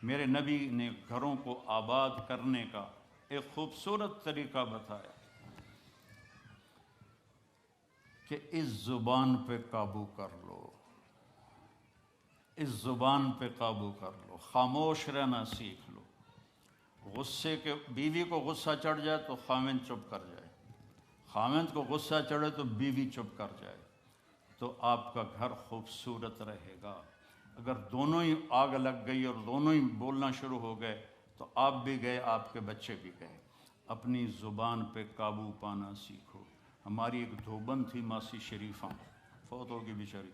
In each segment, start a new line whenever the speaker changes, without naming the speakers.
میرے نبی نے گھروں کو آباد کرنے کا ایک خوبصورت طریقہ بتایا کہ اس زبان پہ قابو کر لو، اس زبان پہ قابو کر لو، خاموش رہنا سیکھ لو۔ غصے کے بیوی کو غصہ چڑھ جائے تو خاوند چپ کر جائے، خاوند کو غصہ چڑھے تو بیوی چپ کر جائے، تو آپ کا گھر خوبصورت رہے گا۔ اگر دونوں ہی آگ لگ گئی اور دونوں ہی بولنا شروع ہو گئے تو آپ بھی گئے، آپ کے بچے بھی گئے۔ اپنی زبان پہ قابو پانا سیکھو۔ ہماری ایک دھوبن تھی ماسی شریفہ، فوت ہوگی بیچاری،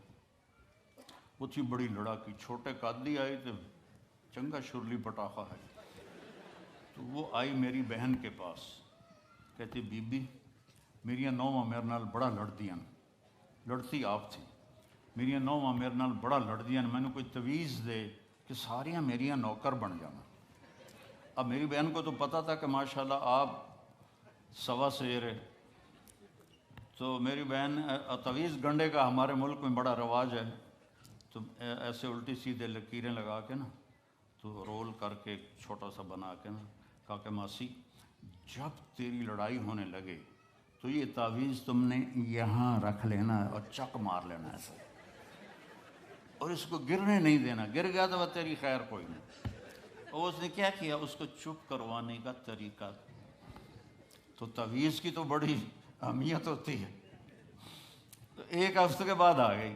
وہ تھی بڑی لڑاکی، چھوٹے قادی آئے تھے، چنگا شرلی پٹاخہ ہے، تو وہ آئی میری بہن کے پاس، کہتی بی بی میریاں نوواں میرے نال بڑا لڑدیاں، لڑتی آپ تھی، میریاں نوواں میرے نال بڑا لڑدیاں، میں نے کوئی تویز دے کہ ساریاں میریاں نوکر بن جانا۔ اب میری بہن کو تو پتہ تھا کہ ماشاءاللہ آپ سوا سیر ہے، تو میری بہن تویز گنڈے کا ہمارے ملک میں بڑا رواج ہے، تو ایسے الٹی سیدھے لکیریں لگا کے نا، تو رول کر کے چھوٹا سا بنا کے نا، کہا کہ ماسی جب تیری لڑائی ہونے لگے تو یہ تعویذ تم نے یہاں رکھ لینا اور چک مار لینا ایسا، اور اس کو گرنے نہیں دینا، گر گیا تو وہ تیری خیر کوئی نہیں۔ اور اس نے کیا کیا، اس کو چپ کروانے کا طریقہ، تو تعویذ کی تو بڑی اہمیت ہوتی ہے۔ تو ایک ہفتے کے بعد آ گئی،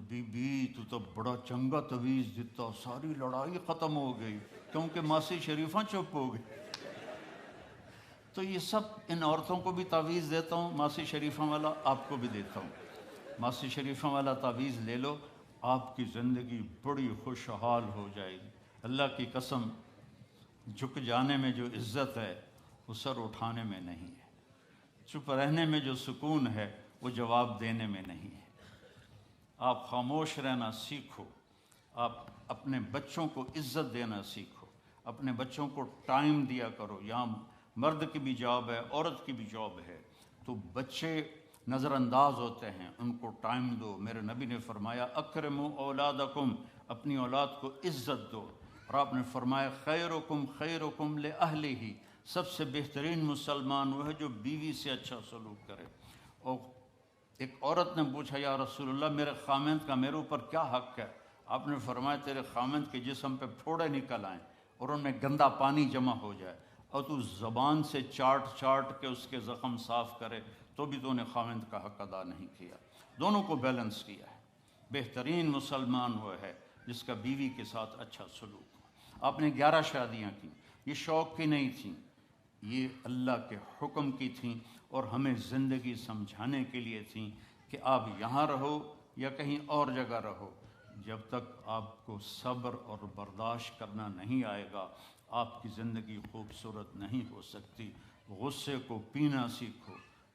بی بی تو بڑا چنگا تعویذ دیتا، ساری لڑائی ختم ہو گئی کیونکہ ماسی شریفہ چپ ہو گئی۔ تو یہ سب ان عورتوں کو بھی تعویذ دیتا ہوں، ماسی شریفہ والا آپ کو بھی دیتا ہوں، ماسی شریفہ والا تعویذ لے لو، آپ کی زندگی بڑی خوشحال ہو جائے گی۔ اللہ کی قسم، جھک جانے میں جو عزت ہے وہ سر اٹھانے میں نہیں ہے، چپ رہنے میں جو سکون ہے وہ جواب دینے میں نہیں ہے۔ آپ خاموش رہنا سیکھو، آپ اپنے بچوں کو عزت دینا سیکھو، اپنے بچوں کو ٹائم دیا کرو۔ یہاں مرد کی بھی جاب ہے، عورت کی بھی جاب ہے، تو بچے نظر انداز ہوتے ہیں، ان کو ٹائم دو۔ میرے نبی نے فرمایا اکرموا اولادکم، اپنی اولاد کو عزت دو، اور آپ نے فرمایا خیرکم خیرکم لأہلہ، سب سے بہترین مسلمان وہ ہے جو بیوی سے اچھا سلوک کرے۔ اور ایک عورت نے پوچھا یا رسول اللہ میرے خامند کا میرے اوپر کیا حق ہے؟ آپ نے فرمایا تیرے خامند کے جسم پہ پھوڑے نکل آئیں اور ان میں گندا پانی جمع ہو جائے اور تو زبان سے چاٹ چاٹ کے اس کے زخم صاف کرے تو بھی تو نے خامند کا حق ادا نہیں کیا۔ دونوں کو بیلنس کیا ہے۔ بہترین مسلمان وہ ہے جس کا بیوی کے ساتھ اچھا سلوک ہو۔ آپ نے 11 شادیاں کی، یہ شوق کی نہیں تھیں، یہ اللہ کے حکم کی تھیں اور ہمیں زندگی سمجھانے کے لیے تھیں کہ آپ یہاں رہو یا کہیں اور جگہ رہو، جب تک آپ کو صبر اور برداشت کرنا نہیں آئے گا آپ کی زندگی خوبصورت نہیں ہو سکتی۔ غصے کو پینا سیکھو،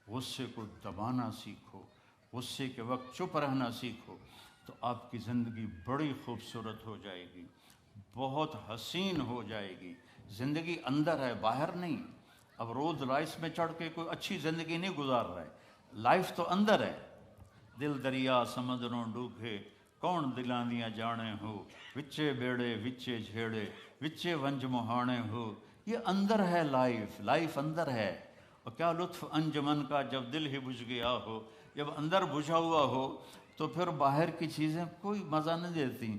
غصے کو دبانا سیکھو، غصے کے وقت چپ رہنا سیکھو، تو آپ کی زندگی بڑی خوبصورت ہو جائے گی، بہت حسین ہو جائے گی۔ زندگی اندر ہے، باہر نہیں۔ اب رولز رائس میں چڑھ کے کوئی اچھی زندگی نہیں گزار رہا ہے، لائف تو اندر ہے۔ دل دریا سمندروں ڈوبے کون دلاں دیاں جانے ہو، وچے بیڑے وچے جھیڑے وچے ونج مہانے ہو، یہ اندر ہے لائف، لائف اندر ہے۔ اور کیا لطف انجمن کا جب دل ہی بجھ گیا ہو، جب اندر بجھا ہوا ہو تو پھر باہر کی چیزیں کوئی مزہ نہیں دیتی۔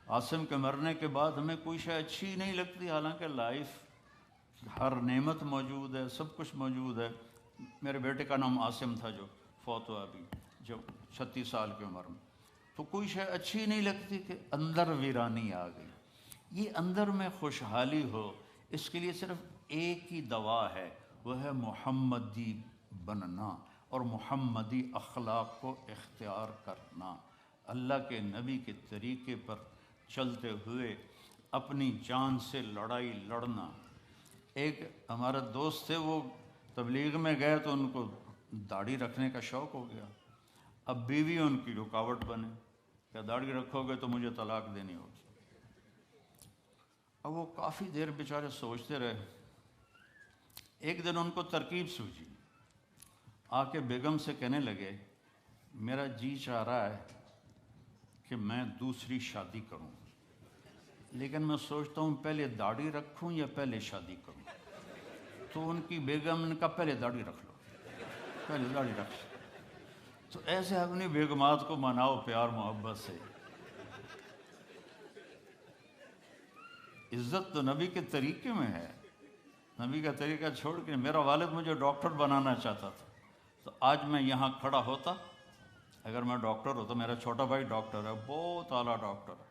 عاصم کے مرنے کے بعد ہمیں کوئی شے اچھی نہیں لگتی، حالانکہ لائف ہر نعمت موجود ہے، سب کچھ موجود ہے۔ میرے بیٹے کا نام عاصم تھا جو فوت ہوا ابھی، جو 36 سال کی عمر میں، تو کوئی شے اچھی نہیں لگتی کہ اندر ویرانی آ گئی۔ یہ اندر میں خوشحالی ہو، اس کے لیے صرف ایک ہی دوا ہے، وہ ہے محمدی بننا اور محمدی اخلاق کو اختیار کرنا، اللہ کے نبی کے طریقے پر چلتے ہوئے اپنی جان سے لڑائی لڑنا۔ ایک ہمارا دوست تھے، وہ تبلیغ میں گئے تو ان کو داڑھی رکھنے کا شوق ہو گیا، اب بیوی ان کی رکاوٹ بنے کہ داڑھی رکھو گے تو مجھے طلاق دینی ہوگی۔ اب وہ کافی دیر بیچارے سوچتے رہے، ایک دن ان کو ترکیب سوجی، آ کے بیگم سے کہنے لگے میرا جی چاہ رہا ہے کہ میں دوسری شادی کروں۔ لیکن میں سوچتا ہوں پہلے داڑھی رکھوں یا پہلے شادی کروں. تو ان کی بیگم نے کہا پہلے داڑھی رکھ لو، پہلے داڑھی رکھ لو. تو ایسے اپنی بیگمات کو مناؤ پیار محبت سے. عزت تو نبی کے طریقے میں ہے. نبی کا طریقہ چھوڑ کے میرا والد مجھے ڈاکٹر بنانا چاہتا تھا، تو آج میں یہاں کھڑا ہوتا. اگر میں ڈاکٹر ہوتا، میرا چھوٹا بھائی ڈاکٹر ہے، بہت اعلیٰ ڈاکٹر ہے،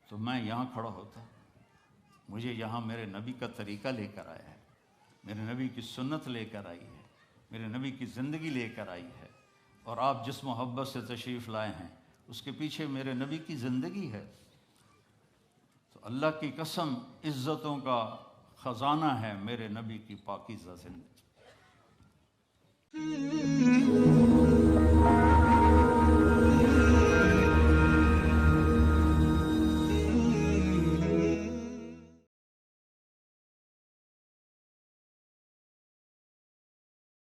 تو میں یہاں کھڑا ہوتا. مجھے یہاں میرے نبی کا طریقہ لے کر آیا ہے، میرے نبی کی سنت لے کر آئی ہے، میرے نبی کی زندگی لے کر آئی ہے. اور آپ جس محبت سے تشریف لائے ہیں اس کے پیچھے میرے نبی کی زندگی ہے. تو اللہ کی قسم عزتوں کا خزانہ ہے میرے نبی کی پاکیزہ زندگی.